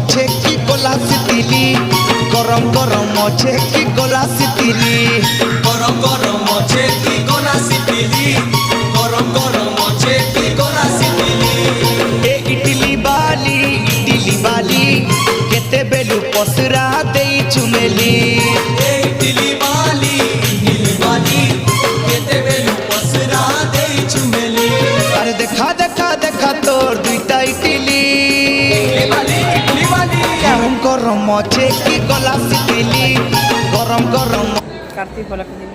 আছে কি গোলাস তিলি গরম গরম আছে কি গোলাস তিলি গরম গরম আছে কি গোলাসি তিলি গরম গরম আছে কি গোলাসি তিলি ए इडली बाली केते बेलु पसरा देई चुमेली এই দিলি বালি কেতে বেলু পসরা দেই চুমেলি अरे देखा देखा देखा तोर दुईटा इडली দিলি বালি गरम गरम আছে কি গোলাস তিলি गरम गरम कार्तिक बोला के दिन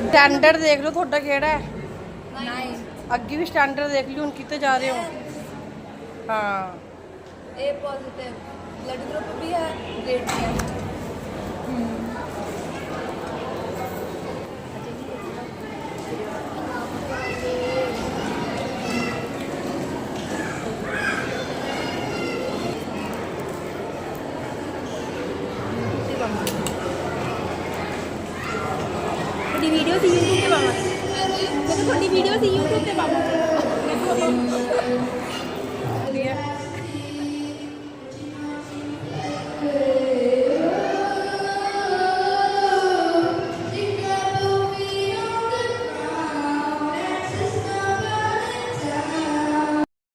स्टैंडर्ड देख लो थोड़ा केड़ा है अगे भी स्टैंडर्ड देख लियो हुन किते जा रहे हो हाँ ए पॉजिटिव ब्लड ग्रुप भी है ग्रेड भी है थोड़ी वीडियो सी यूट्यूब पे पावा मैं तो थोड़ी वीडियो सी